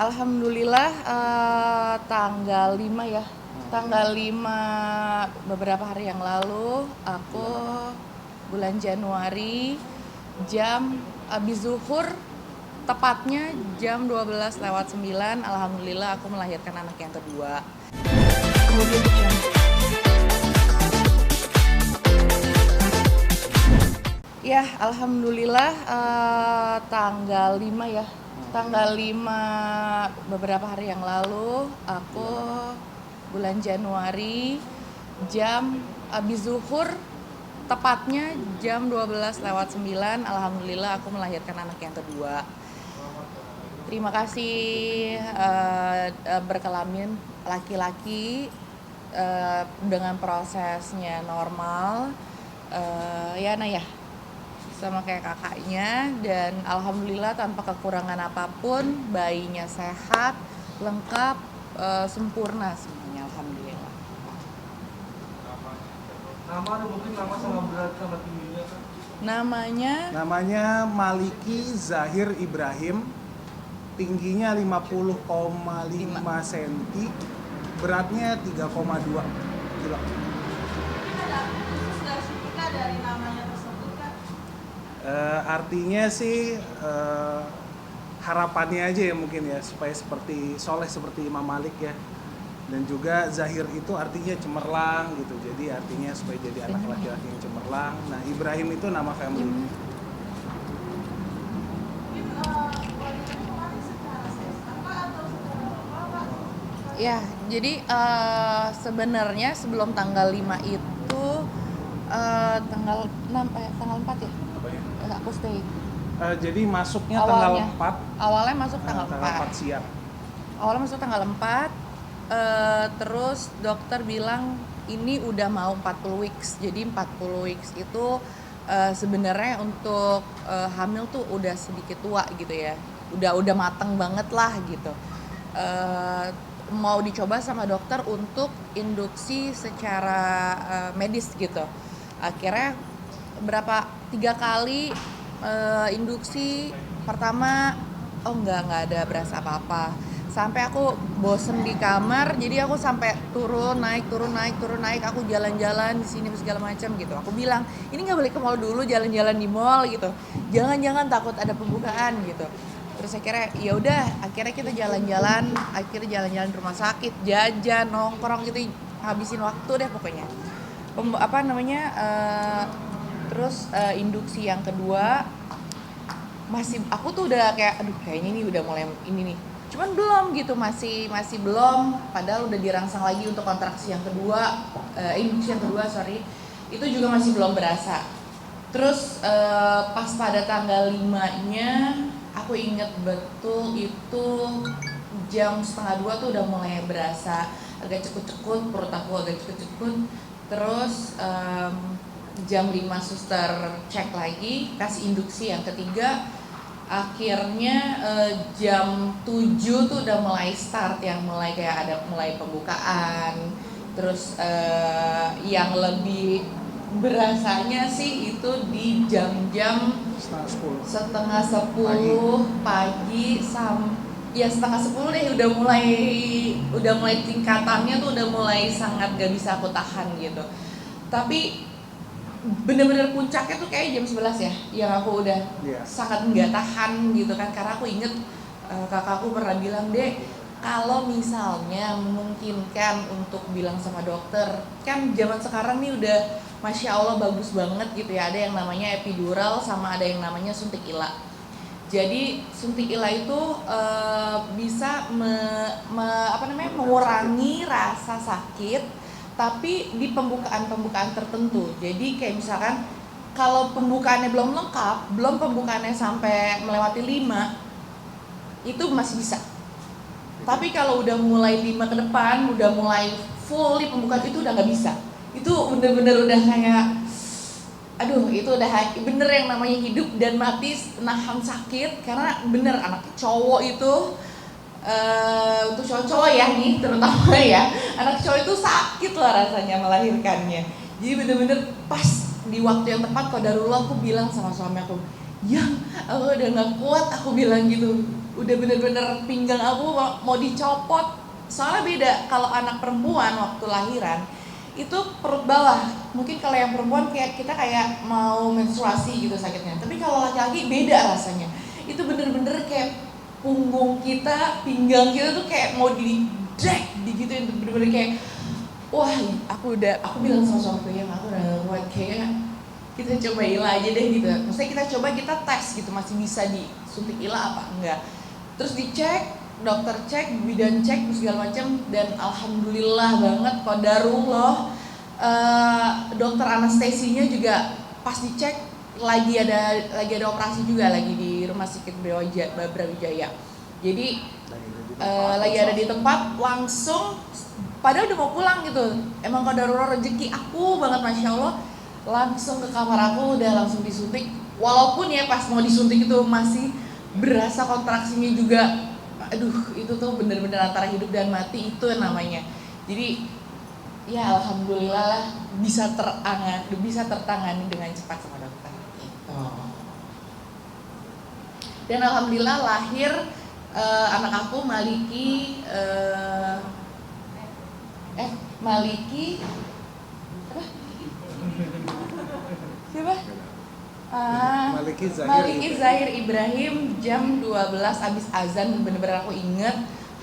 Alhamdulillah tanggal 5 ya. Tanggal 5 beberapa hari yang lalu aku bulan Januari jam habis zuhur tepatnya jam 12:09 alhamdulillah aku melahirkan anak yang kedua. Kemudian ya, alhamdulillah tanggal 5 ya. Tanggal 5 beberapa hari yang lalu aku bulan Januari jam habis zuhur tepatnya jam 12:09 alhamdulillah aku melahirkan anak yang kedua. Terima kasih berkelamin laki-laki dengan prosesnya normal ya Naya sama kayak kakaknya, dan alhamdulillah tanpa kekurangan apapun, bayinya sehat, lengkap, sempurna semuanya, alhamdulillah. Nama mungkin nama sama berat sama tingginya kan? Namanya Maliki Zahir Ibrahim, tingginya 50,5 cm, beratnya 3,2 kilo. Dari namanya tersebut kan? Artinya sih harapannya aja ya mungkin ya, supaya seperti soleh seperti Imam Malik ya. Dan juga Zahir itu artinya cemerlang gitu, jadi artinya supaya jadi anak laki-laki yang cemerlang. Nah, Ibrahim itu nama family. Ya, jadi sebenarnya sebelum tanggal 5 itu tanggal 4 ya? Aku stay. Jadi masuknya tanggal 4. Awalnya masuk tanggal 4. Tanggal 4 siang. Awalnya masuk tanggal 4. Terus dokter bilang ini udah mau 40 weeks. Jadi 40 weeks itu sebenarnya untuk hamil tuh udah sedikit tua gitu ya. Udah mateng banget lah gitu. Mau dicoba sama dokter untuk induksi secara medis gitu. Akhirnya 3 kali induksi. Pertama nggak ada berasa apa-apa, sampai aku bosen di kamar, jadi aku sampai turun naik, aku jalan-jalan di sini segala macam gitu. Aku bilang ini nggak boleh ke mall dulu, jalan-jalan di mall gitu, jangan takut ada pembukaan gitu. Terus akhirnya ya udah, akhirnya kita jalan-jalan di rumah sakit, jajan, nongkrong gitu, habisin waktu deh pokoknya. Terus induksi yang kedua aku tuh udah kayak aduh kayaknya ini udah mulai ini nih, cuman belum gitu, masih belum, padahal udah dirangsang lagi untuk kontraksi yang kedua, induksi yang kedua itu juga masih belum berasa. Terus pas pada tanggal 5-nya aku inget betul itu jam 1:30 tuh udah mulai berasa agak cekut-cekut, perut aku agak cekut-cekut. Terus jam 5 suster cek lagi, kasih induksi yang ketiga. Akhirnya jam 7 tuh udah mulai start, yang mulai kayak ada mulai pembukaan. Terus yang lebih berasanya sih itu di jam-jam setengah 10 pagi ya setengah 10 deh, udah mulai tingkatannya tuh udah mulai sangat gak bisa aku tahan gitu. Tapi bener-bener puncaknya tuh kayak jam 11 ya, yang aku udah sangat nggak tahan gitu kan, karena aku inget kakakku pernah bilang, Dek, kalau misalnya memungkinkan untuk bilang sama dokter, kan zaman sekarang nih udah Masya Allah bagus banget gitu ya, ada yang namanya epidural sama ada yang namanya suntik ila. Jadi suntik ila itu bisa mengurangi rasa sakit, tapi di pembukaan tertentu. Jadi kayak misalkan kalau pembukaannya belum lengkap, pembukaannya sampai melewati 5, itu masih bisa. Tapi kalau udah mulai 5 ke depan, udah mulai full di pembukaan itu udah nggak bisa. Itu bener-bener udah kayak, aduh itu udah bener yang namanya hidup dan mati nahan sakit. Karena bener anak cowok itu untuk cowok-cowok ya nih terutama ya, anak cowok itu sakit lah rasanya melahirkannya. Jadi bener-bener pas di waktu yang tepat, qadarullah aku bilang sama suami aku, yang aku udah nggak kuat, aku bilang gitu, udah bener-bener pinggang aku mau dicopot. Soalnya beda, kalau anak perempuan waktu lahiran itu perut bawah, mungkin kalau yang perempuan kayak kita kayak mau menstruasi gitu sakitnya, tapi kalau laki-laki beda rasanya. Itu bener-bener kayak punggung kita, pinggang kita tuh kayak mau di drag digituin, bener-bener kayak wah, aku bilang sama suamiku, ya aku udah kuat, kayaknya kita coba ILA aja deh gitu. Maksudnya kita coba, kita tes gitu, masih bisa disuntik ILA apa enggak. Terus dicek, dokter cek, bidan cek, segala macam, dan alhamdulillah banget qadarullah, dokter anestesinya juga pas dicek lagi ada operasi juga, lagi di Rumah Sakit Brawijaya. Jadi lagi ada di tempat, langsung padahal udah mau pulang gitu, emang qadarullah rezeki aku banget, masya Allah, langsung ke kamar aku, udah langsung disuntik. Walaupun ya pas mau disuntik itu masih berasa kontraksinya juga, aduh itu tuh bener-bener antara hidup dan mati itu namanya. Jadi ya alhamdulillah lah, bisa tertangani dengan cepat sama dokter gitu. Dan alhamdulillah lahir anak aku Maliki Maliki apa? Siapa? Maliki Zahir Ibrahim jam 12 abis azan, bener-bener aku inget.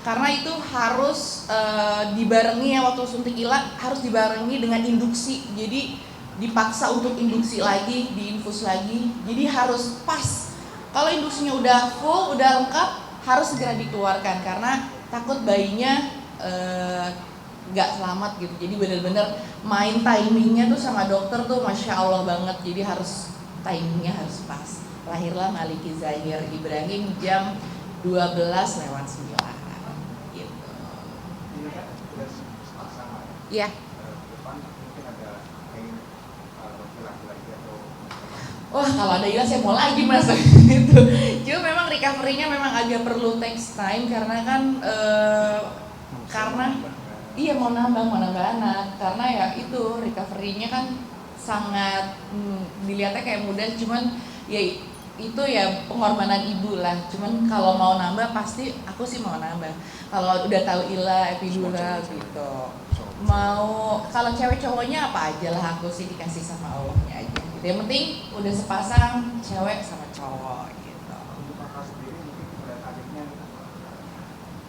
Karena itu harus dibarengi ya, waktu suntik ILA harus dibarengi dengan induksi. Jadi dipaksa untuk induksi lagi, diinfus lagi. Jadi harus pas. Kalau induksinya udah full, udah lengkap, harus segera dikeluarkan karena takut bayinya nggak selamat gitu. Jadi bener-bener main timingnya tuh sama dokter tuh masya Allah banget. Jadi harus timingnya harus pas. Lahirlah Maliki Zahir Ibrahim jam 12:09 gitu. Iya. Wah, kalau ada ILA saya mau lagi mas gitu. Cuma memang recovery-nya memang agak perlu takes time karena kan karena iya mau nambah anak, karena ya itu recovery-nya kan sangat dilihatnya kayak mudah, cuman ya itu ya pengorbanan ibu lah. Cuman kalau mau nambah pasti aku sih mau nambah. Kalau udah tahu ILA, epidural gitu. Mau kalau cewek cowoknya apa aja lah, aku sih dikasih sama Allahnya aja. Gitu. Yang penting udah sepasang cewek sama cowok gitu. Untuk kakak sendiri mungkin melihat adiknya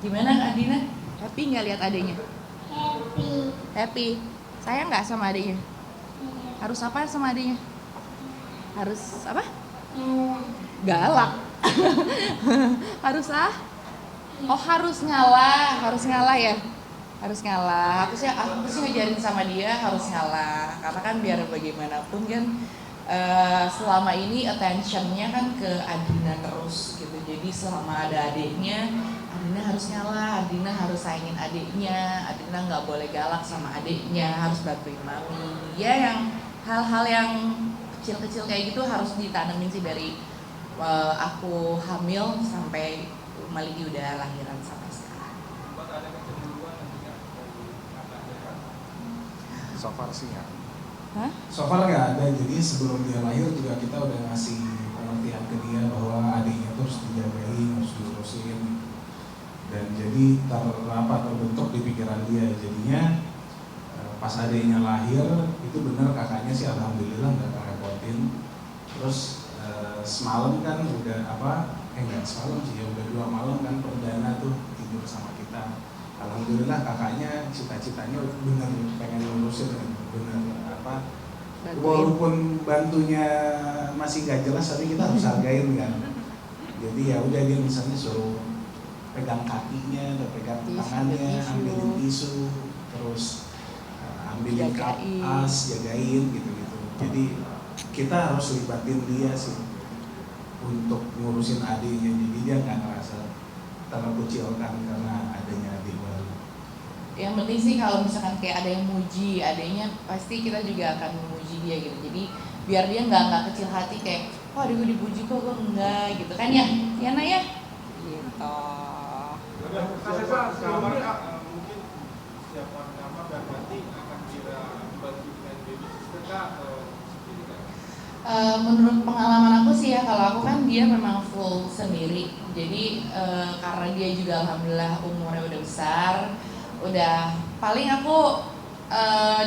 Gimana Kak Dina? Happy nggak lihat adiknya? Happy. Sayang nggak sama adiknya? Harus apa sama adiknya? Harus apa? Galak. Harus Oh harus ngalah ya. Harus ngalah. Aku sih ngajarin sama dia harus ngalah. Karena kan biar bagaimanapun kan selama ini attentionnya kan ke Adina terus gitu. Jadi selama ada adiknya, Adina harus ngalah, Adina harus sayangin adiknya, Adina nggak boleh galak sama adiknya, harus bantuin mami. Ya yang hal-hal yang kecil-kecil kayak gitu harus ditanemin sih dari aku hamil sampai Maliki udah lahiran sampai sekarang. So far sih ya. Hah? So far nggak ada, jadi sebelum dia lahir juga kita udah ngasih pengertian ke dia bahwa adiknya tuh harus dijagain, harus diurusin. Dan jadi terbentuk di pikiran dia, jadinya pas adiknya lahir itu benar kakaknya sih alhamdulillah nggak ngerepotin. Terus semalam kan udah nggak semalam sih ya, udah 2 malam kan perdana tuh tidur sama kita. Alhamdulillah kakaknya cita-citanya bener pengen ngurusin, bener walaupun bantunya masih gak jelas tapi kita harus hargain kan. Jadi ya udah dia misalnya suruh pegang kakinya atau pegang tangannya, ambilin tisu, terus ambilin kapas, jagain gitu-gitu. Jadi kita harus libatin dia sih untuk ngurusin adiknya, jadi dia nggak ngerasa terkucilkan karena adanya adik baru. Yang penting sih kalau misalkan kayak ada yang muji adiknya, pasti kita juga akan memuji dia gitu. Jadi biar dia nggak kecil hati kayak, oh adikku dipuji kok gue enggak gitu kan ya, ya Nak ya. Gitu. Mungkin siapkan kamar dan nanti akan kita bantu dengan baby sister kak. Menurut pengalaman aku sih ya, ya, kalau aku kan dia memang full sendiri. Jadi karena dia juga alhamdulillah umurnya udah besar, udah paling aku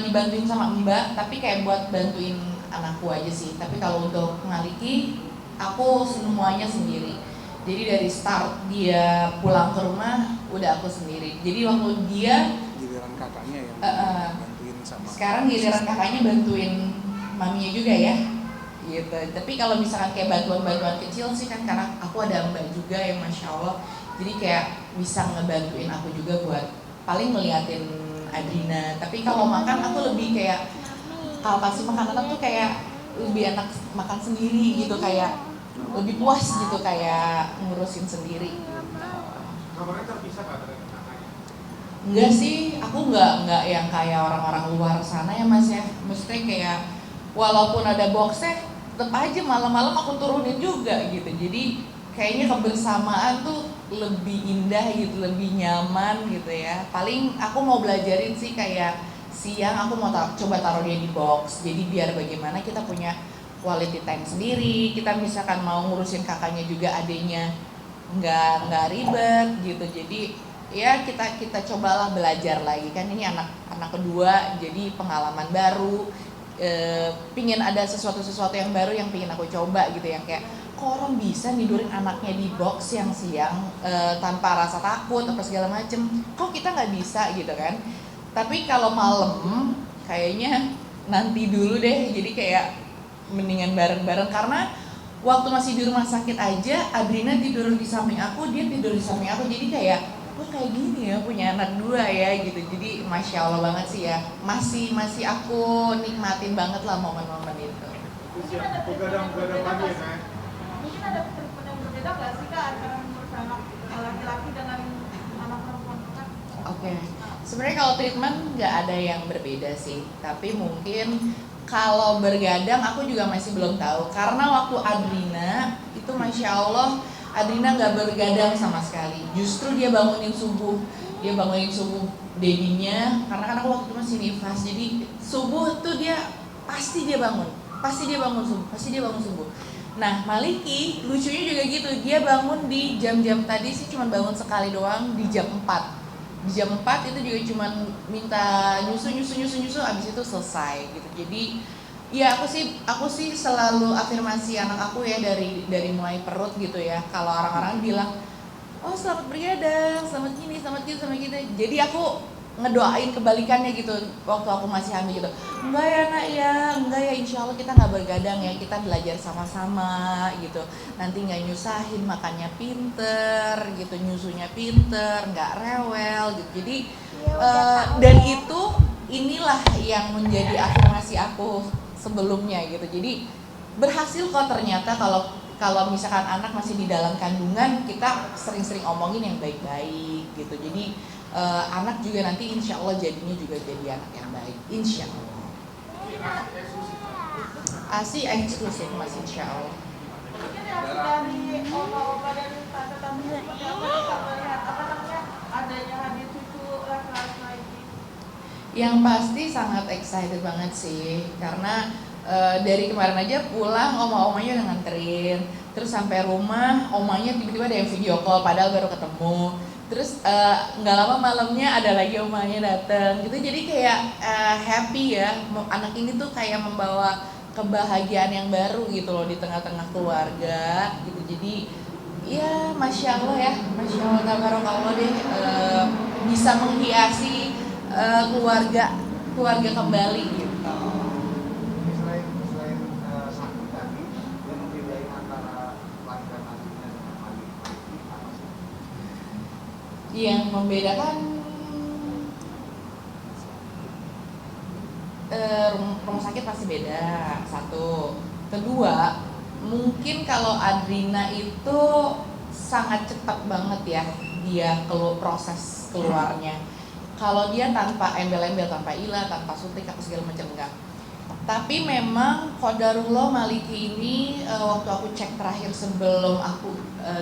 dibantuin sama mbak, tapi kayak buat bantuin anakku aja sih. Tapi kalau untuk Maliki, aku semuanya sendiri. Jadi dari start dia pulang ke rumah udah aku sendiri. Jadi waktu dia Giliran kakaknya yang bantuin sama. sekarang giliran kakaknya bantuin maminya juga ya, gitu. Tapi kalau misalkan kayak bantuan-bantuan kecil sih kan, karena aku ada mbak juga yang masya Allah, jadi kayak bisa ngebantuin aku juga buat paling ngeliatin Adrina. Tapi kalau makan aku lebih kayak, kalau kasih makan anak tuh kayak lebih enak makan sendiri gitu, kayak lebih puas gitu, kayak ngurusin sendiri. Kamarnya terpisah nggak dengan kakaknya? Enggak sih, aku enggak yang kayak orang-orang luar sana ya mas ya. Maksudnya kayak walaupun ada boxnya, tetap aja malam-malam aku turunin juga gitu. Jadi kayaknya kebersamaan tuh lebih indah gitu, lebih nyaman gitu ya. Paling aku mau belajarin sih kayak siang aku mau coba taruh dia di box. Jadi biar bagaimana kita punya quality time sendiri. Kita misalkan mau ngurusin kakaknya juga, adenya nggak ribet gitu. Jadi ya kita cobalah belajar lagi kan, ini anak kedua, jadi pengalaman baru, pingin ada sesuatu yang baru yang pingin aku coba gitu, yang kayak kok orang bisa tidurin anaknya di box yang siang tanpa rasa takut apa segala macem, kok kita nggak bisa gitu kan. Tapi kalau malam kayaknya nanti dulu deh, jadi kayak mendingan bareng-bareng. Karena waktu masih di rumah sakit aja Adrina tidur di samping aku, dia tidur di samping aku, jadi kayak kok kayak gini ya punya anak dua ya gitu. Jadi masya Allah banget sih ya, masih aku nikmatin banget lah momen-momen itu. Siap begadang-begadang lagi ya kan? Mungkin ada treatment yang berbeda nggak sih kak antara mengurus anak laki-laki dengan anak perempuan kan? Oke, sebenarnya kalau treatment nggak ada yang berbeda sih, tapi mungkin kalau bergadang aku juga masih belum tahu. Karena waktu Adrina itu masya Allah, Adrina nggak bergadang sama sekali. Justru dia bangunin subuh babynya, karena kan aku waktu itu masih nifas. Jadi subuh tuh pasti dia bangun subuh. Nah Maliki lucunya juga gitu, dia bangun di jam-jam tadi sih cuma bangun sekali doang di jam 4. Di jam 4 itu juga cuma minta nyusu abis itu selesai gitu. Jadi ya aku sih selalu afirmasi anak aku ya, dari mulai perut gitu ya. Kalau orang-orang bilang oh selamat bergadang, selamat gini, selamat gitu. Jadi aku ngedoain kebalikannya gitu waktu aku masih hamil gitu. Enggak ya nak ya, insya Allah kita nggak bergadang ya, kita belajar sama-sama gitu. Nanti nggak nyusahin, makannya pinter gitu, nyusunya pinter, nggak rewel gitu. Jadi dan inilah yang menjadi afirmasi aku sebelumnya gitu. Jadi berhasil kok ternyata. Kalau misalkan anak masih di dalam kandungan, kita sering-sering omongin yang baik-baik gitu. Jadi anak juga nanti insya Allah jadinya juga jadi anak yang baik, insya Allah. ASI eksklusif mas, insya Allah. Mungkin yang dari oma-oma dan tante-tante seperti apa bisa melihat adanya hadir cucu laki-laki lagi? Yang pasti sangat excited banget sih, karena dari kemarin aja pulang oma-omanya udah nganterin, terus sampai rumah omanya tiba-tiba ada yang video call padahal baru ketemu. Terus nggak lama malamnya ada lagi omanya datang gitu. Jadi kayak happy ya, anak ini tuh kayak membawa kebahagiaan yang baru gitu loh di tengah-tengah keluarga gitu. Jadi ya masya Allah ya, masya Allah tabarakallah deh, bisa menghiasi keluarga kembali gitu. Selain sakit tadi, yang membedain antara kelahiran Adrina dengan Maliki apa sih? Yang membedakan rumah sakit pasti beda, satu. Kedua, mungkin kalau Adrina itu sangat cepat banget ya dia proses keluarnya. Kalau dia tanpa embel-embel, tanpa ilah, tanpa suntik apa segala macam, enggak. Tapi memang qadarullah Maliki ini waktu aku cek terakhir sebelum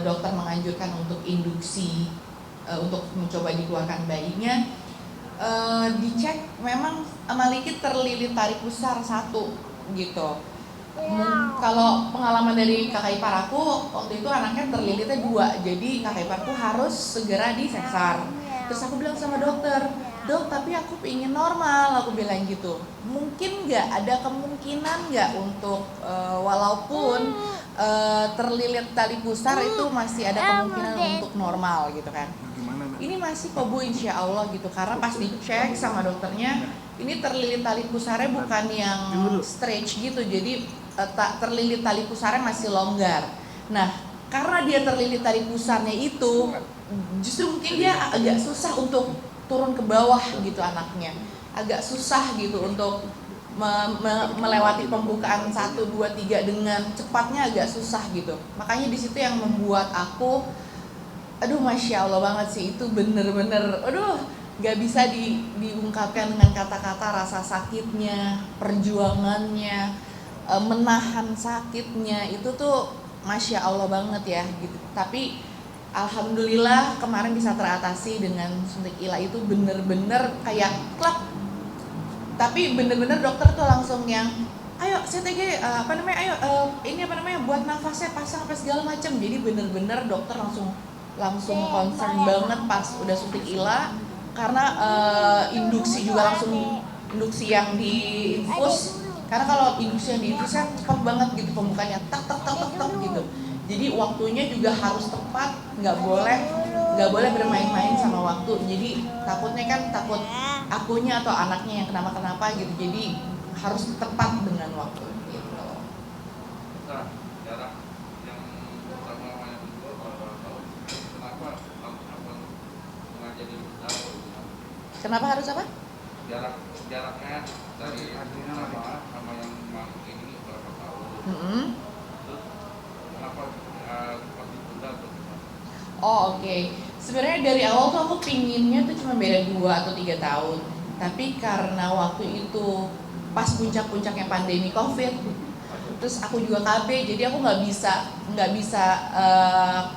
dokter menganjurkan untuk induksi, untuk mencoba dikeluarkan bayinya, dicek memang Maliki terlilit tarik besar satu gitu. Kalau pengalaman dari kakak ipar aku, waktu itu anaknya terlilitnya 2, jadi kakak iparku harus segera disesar. Terus aku bilang sama dokter, dok tapi aku ingin normal, aku bilang gitu. Mungkin nggak, ada kemungkinan nggak untuk walaupun terlilit tali pusar itu masih ada kemungkinan untuk normal gitu kan. Gimana nak? Ini masih kok Bu, insya Allah gitu, karena pas dicek sama dokternya ini terlilit tali pusarnya bukan yang stretch gitu, jadi terlilit tali pusarnya masih longgar. Nah karena dia terlilit tali pusarnya itu, justru mungkin dia agak susah untuk turun ke bawah gitu anaknya, agak susah gitu untuk melewati pembukaan 1, 2, 3 dengan cepatnya, agak susah gitu. Makanya di situ yang membuat aku, aduh masya Allah banget sih, itu bener-bener, aduh gak bisa diungkapkan dengan kata-kata rasa sakitnya, perjuangannya, menahan sakitnya, itu tuh masya Allah banget ya gitu. Tapi alhamdulillah kemarin bisa teratasi dengan suntik ILA itu, bener-bener kayak klak. Tapi bener-bener dokter tuh langsung yang ayo CTG ayo ini buat nafasnya pasang apa segala macam. Jadi bener-bener dokter langsung concern banget pas udah suntik ILA, karena induksi juga langsung, induksi yang diinfus, karena kalau induksi yang diinfus kan cepat banget gitu pembukanya, tak gitu. Jadi waktunya juga harus tepat, nggak boleh bermain-main sama waktu. Jadi takut akunya atau anaknya yang kenapa gitu. Jadi harus tepat dengan waktu gitu. Nah, jarak yang sama yang kedua kalau tahu kenapa mengajar lebih jauh? Kenapa harus apa? Jaraknya dari sama yang ini berapa tahun? Terus kenapa cepat ditunda atau gimana? Oh oke. Sebenarnya dari awal tuh aku pinginnya tuh cuma beda 2 atau 3 tahun. Tapi karena waktu itu pas puncak-puncaknya pandemi COVID, terus aku juga KB, jadi aku nggak bisa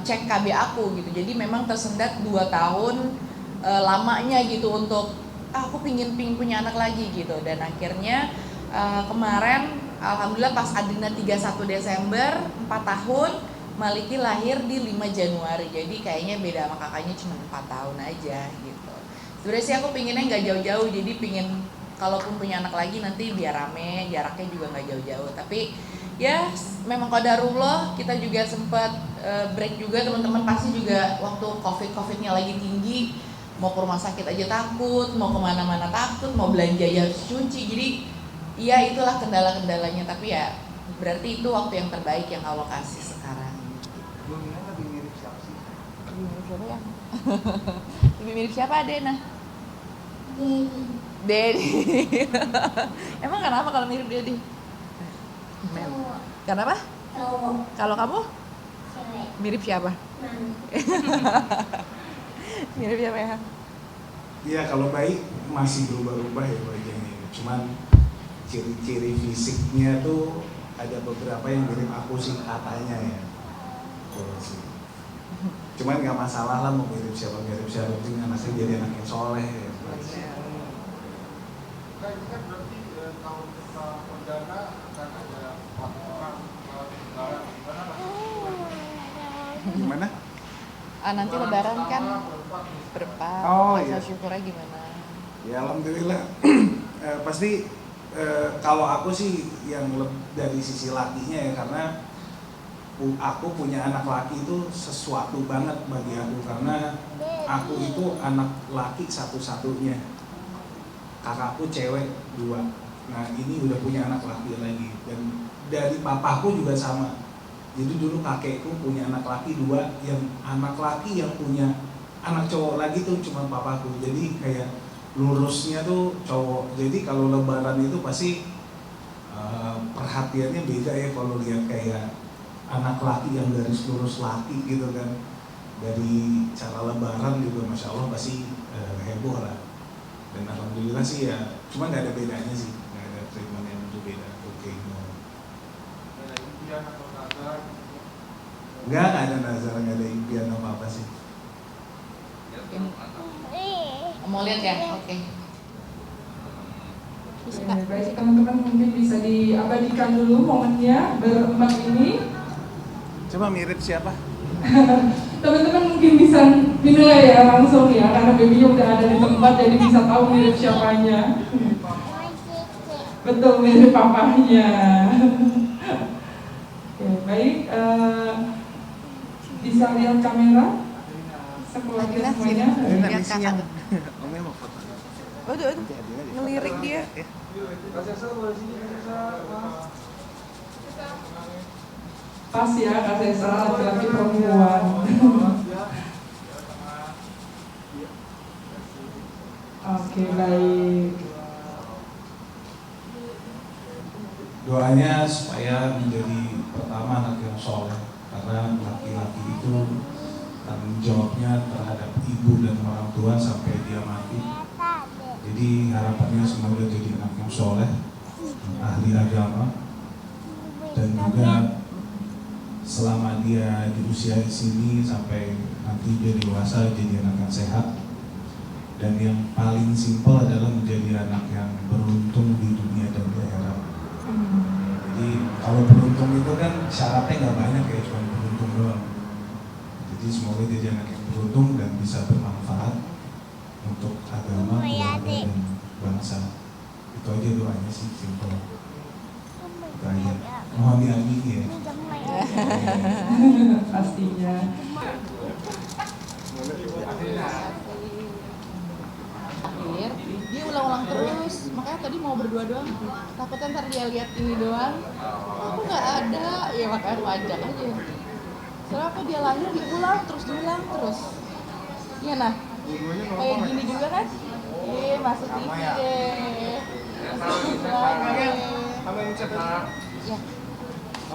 cek KB aku gitu. Jadi memang tersendat 2 tahun lamanya gitu untuk aku pingin punya anak lagi gitu. Dan akhirnya kemarin alhamdulillah pas Adina 31 Desember 4 tahun, Maliki lahir di 5 Januari. Jadi kayaknya beda sama kakaknya cuma 4 tahun aja gitu. Sebenarnya sih aku pinginnya nggak jauh-jauh, jadi pingin kalaupun punya anak lagi nanti biar rame, jaraknya juga nggak jauh-jauh. Tapi ya memang qadarullah, kita juga sempat break juga, teman-teman pasti juga waktu covidnya lagi tinggi, mau ke rumah sakit aja takut, mau kemana-mana takut, mau belanja ya harus cuci. Jadi ya itulah kendala-kendalanya, tapi ya berarti itu waktu yang terbaik yang Allah kasih sekarang. Dunia lebih mirip siapa sih? Lebih mirip siapa ya? Lebih mirip siapa Adena? Dedi. Emang kenapa kalau mirip Dedi? Kenapa? Kalau kamu? Mirip siapa? Mirip siapa ya? Iya, kalau bayi masih berubah-ubah ya wajahnya. Cuman ciri-ciri fisiknya tuh ada beberapa yang mirip aku sih katanya ya. Tuh sih. Cuman nggak masalah lah mau mirip siapa, penting anaknya jadi anak yang soleh ya. Nah, ini kan berarti tahun perdana akan ada 4 orang lebaran, Gimana? Nanti lebaran kan berempat. Oh, rasa iya. syukurnya gimana? Ya alhamdulillah. Pasti kalau aku sih yang dari sisi lakinya ya, karena aku punya anak laki itu sesuatu banget bagi aku, karena aku itu anak laki satu-satunya. Kakakku cewek 2. Nah ini udah punya anak laki lagi, dan dari papaku juga sama. Jadi dulu kakekku punya anak laki 2, yang anak laki yang punya anak cowok lagi tuh cuma papaku. Jadi kayak lurusnya tuh cowok. Jadi kalau lebaran itu pasti perhatiannya beda ya kalau lihat kayak anak laki yang garis lurus laki gitu kan. Dari cara lebaran juga masya Allah pasti heboh lah. Dan alhamdulillah sih ya, cuma nggak ada bedanya sih, nggak ada treatment yang berbeda. Oke, ada impian atau nazar? nggak ada nazar, nggak ada impian apa sih. Mau lihat ya? Oke. Bisa Oke, Kak. baik teman-teman mungkin bisa diabadikan dulu momennya berempat ini. Coba mirip siapa? Teman-teman mungkin bisa dinilai ya langsung ya, karena babynya udah ada di tempat jadi bisa tahu mirip siapanya. Betul, mirip papahnya. Oke, baik. Bisa lihat kamera sekeluarga semuanya. Adina Lihat misi kakak yang tuh. Omnya mau foto. Aduh, ngelirik dia. Pas ya, Kak Sesa, laki-laki perempuan. Oke, baik. Doanya supaya menjadi pertama anak yang soleh, karena laki-laki itu tanggung jawabnya terhadap ibu dan orang tua sampai dia mati. Jadi harapannya semoga jadi anak yang soleh, ahli agama, dan juga selama dia di usia di sini sampai nanti dia dewasa jadi anak yang sehat. Dan yang paling simpel adalah menjadi anak yang beruntung di dunia dan di akhirat. Jadi kalau beruntung itu kan syaratnya nggak banyak ya, cuma beruntung doang. Jadi semoga jadi anak yang beruntung dan bisa bermanfaat untuk agama, keluarga, dan bangsa. Itu aja doanya sih, simpel. Itu aja. Mohon diamini ya. Pastinya. Akhir dia ulang-ulang terus, makanya tadi mau berdua doang, takutnya ntar dia lihat ini doang, aku nggak ada, ya makanya aku ajak aja. Soalnya apa dia lahir diulang terus, iya nah, kayak gini juga kan, iya masuk TV deh, masuk TV lagi, Kamu yang chat ya.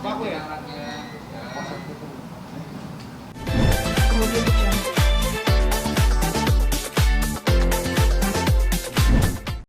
apa aku ya?